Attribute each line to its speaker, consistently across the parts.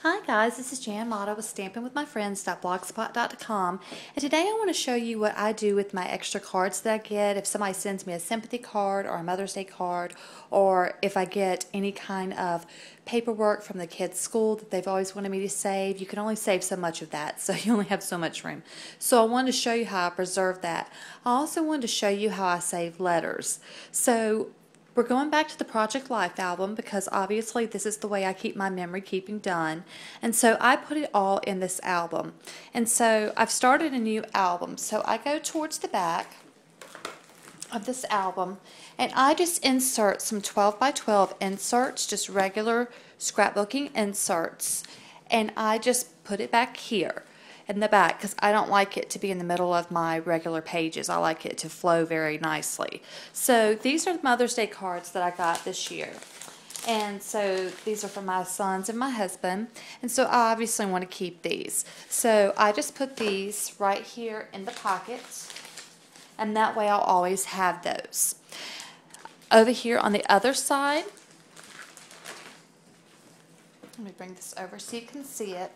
Speaker 1: Hi guys, this is Jan Mata with stampingwithmyfriends.blogspot.com, and today I want to show you what I do with my extra cards that I get. If somebody sends me a sympathy card or a Mother's Day card, or if I get any kind of paperwork from the kids' school that they've always wanted me to save, you can only save so much of that, so you only have so much room. So I wanted to show you how I preserve that. I also wanted to show you how I save letters. So we're going back to the Project Life album because obviously this is the way I keep my memory keeping done. And so I put it all in this album. And so I've started a new album. So I go towards the back of this album and I just insert some 12 by 12 inserts, just regular scrapbooking inserts. And I just put it back here in the back because I don't like it to be in the middle of my regular pages. I like it to flow very nicely. So these are the Mother's Day cards that I got this year. And so these are for my sons and my husband. And so I obviously want to keep these. So I just put these right here in the pockets. And that way I'll always have those. Over here on the other side, let me bring this over so you can see it.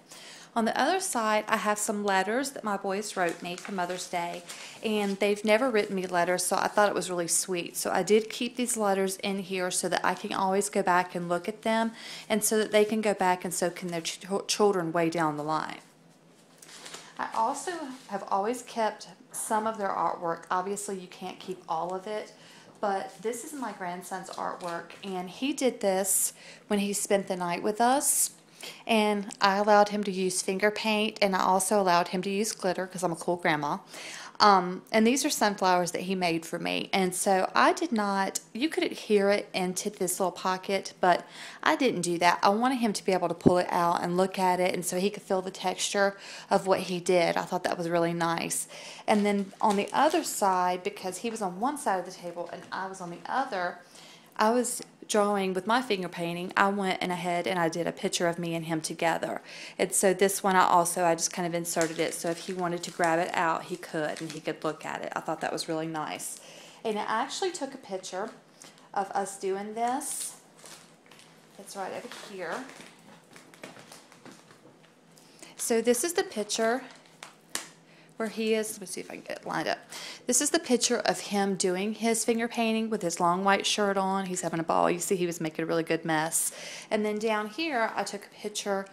Speaker 1: On the other side, I have some letters that my boys wrote me for Mother's Day, and they've never written me letters, so I thought it was really sweet. So I did keep these letters in here so that I can always go back and look at them, and so that they can go back and so can their children way down the line. I also have always kept some of their artwork. Obviously, you can't keep all of it, but this is my grandson's artwork, and he did this when he spent the night with us. And I allowed him to use finger paint, and I also allowed him to use glitter because I'm a cool grandma. And these are sunflowers that he made for me. And so I did not, you could adhere it into this little pocket, but I didn't do that. I wanted him to be able to pull it out and look at it, and so he could feel the texture of what he did. I thought that was really nice. And then on the other side, because he was on one side of the table and I was on the other, I was drawing with my finger painting. I went in ahead and I did a picture of me and him together. And so this one I just kind of inserted it so if he wanted to grab it out, he could, and he could look at it. I thought that was really nice. And I actually took a picture of us doing this. It's right over here. So this is the picture where he is. Let me see if I can get it lined up. This is the picture of him doing his finger painting with his long white shirt on. He's having a ball. You see he was making a really good mess. And then down here I took a picture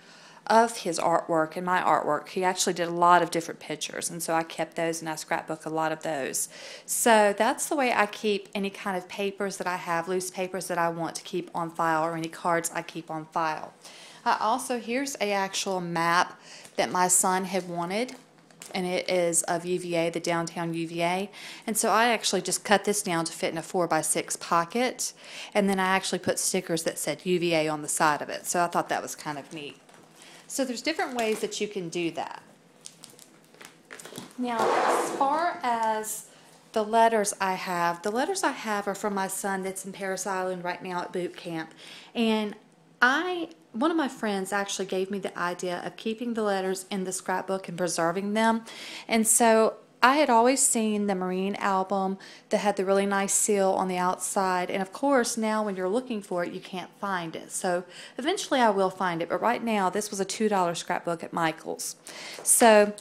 Speaker 1: of his artwork and my artwork. He actually did a lot of different pictures, and so I kept those and I scrapbook a lot of those. So that's the way I keep any kind of papers that I have, loose papers that I want to keep on file, or any cards I keep on file. Here's a actual map that my son had wanted, and it is of UVA, the downtown UVA. And so I actually just cut this down to fit in a 4x6 pocket, and then I actually put stickers that said UVA on the side of it. So I thought that was kind of neat. So there's different ways that you can do that. Now, as far as the letters I have are from my son that's in Parris Island right now at boot camp. And one of my friends actually gave me the idea of keeping the letters in the scrapbook and preserving them. And so I had always seen the Marine album that had the really nice seal on the outside. And of course, now when you're looking for it, you can't find it. So eventually I will find it. But right now, this was a $2 scrapbook at Michael's. So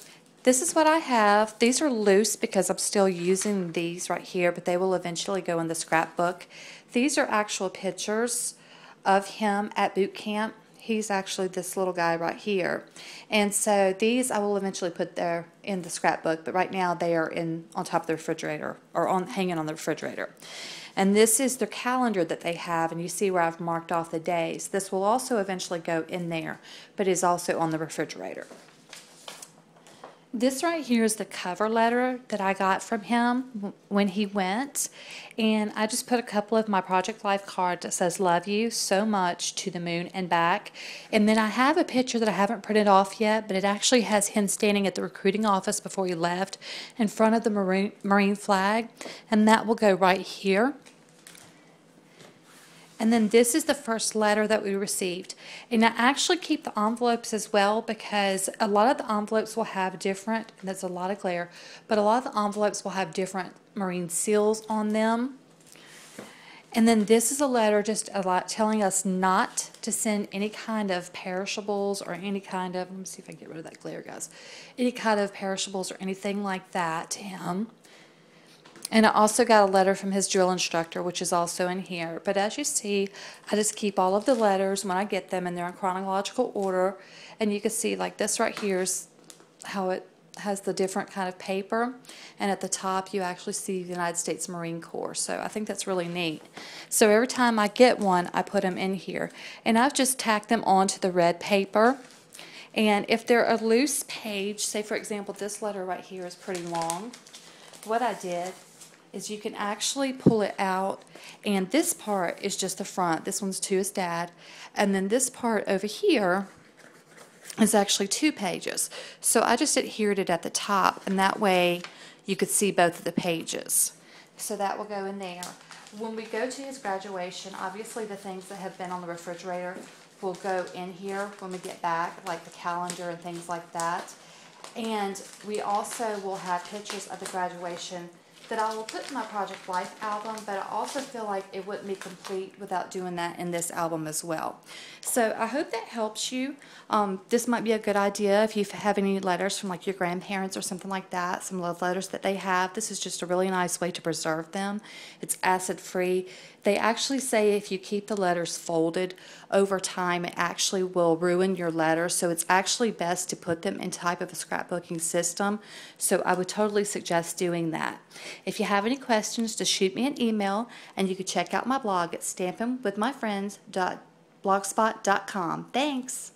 Speaker 1: this is what I have. These are loose because I'm still using these right here, but they will eventually go in the scrapbook. These are actual pictures of him at boot camp. He's actually this little guy right here. And so these I will eventually put there in the scrapbook, but right now they are on top of the refrigerator, or hanging on the refrigerator. And this is the calendar that they have, and you see where I've marked off the days. This will also eventually go in there, but is also on the refrigerator. This right here is the cover letter that I got from him when he went, and I just put a couple of my Project Life cards that says love you so much to the moon and back. And then I have a picture that I haven't printed off yet, but it actually has him standing at the recruiting office before he left in front of the Marine flag, and that will go right here. And then this is the first letter that we received. And I actually keep the envelopes as well because a lot of the envelopes will have different, and there's a lot of glare, but a lot of the envelopes will have different Marine seals on them. And then this is a letter just a lot telling us not to send any kind of perishables or any kind of, let me see if I can get rid of that glare, guys. Any kind of perishables or anything like that to him. And I also got a letter from his drill instructor, which is also in here. But as you see, I just keep all of the letters when I get them, and they're in chronological order. And you can see, like, this right here is how it has the different kind of paper, and at the top you actually see the United States Marine Corps. So I think that's really neat. So every time I get one, I put them in here, and I've just tacked them onto the red paper. And if they're a loose page, say for example this letter right here is pretty long, what I did is you can actually pull it out, and this part is just the front. This one's to his dad, and then this part over here is actually 2 pages. So I just adhered it at the top, and that way you could see both of the pages. So that will go in there. When we go to his graduation, obviously the things that have been on the refrigerator will go in here when we get back, like the calendar and things like that. And we also will have pictures of the graduation that I will put in my Project Life album, but I also feel like it wouldn't be complete without doing that in this album as well. So I hope that helps you. This might be a good idea if you have any letters from like your grandparents or something like that, some love letters that they have. This is just a really nice way to preserve them. It's acid free. They actually say if you keep the letters folded over time, it actually will ruin your letter. So it's actually best to put them in type of a scrapbooking system. So I would totally suggest doing that. If you have any questions, just shoot me an email, and you can check out my blog at stampinwithmyfriends.blogspot.com. Thanks.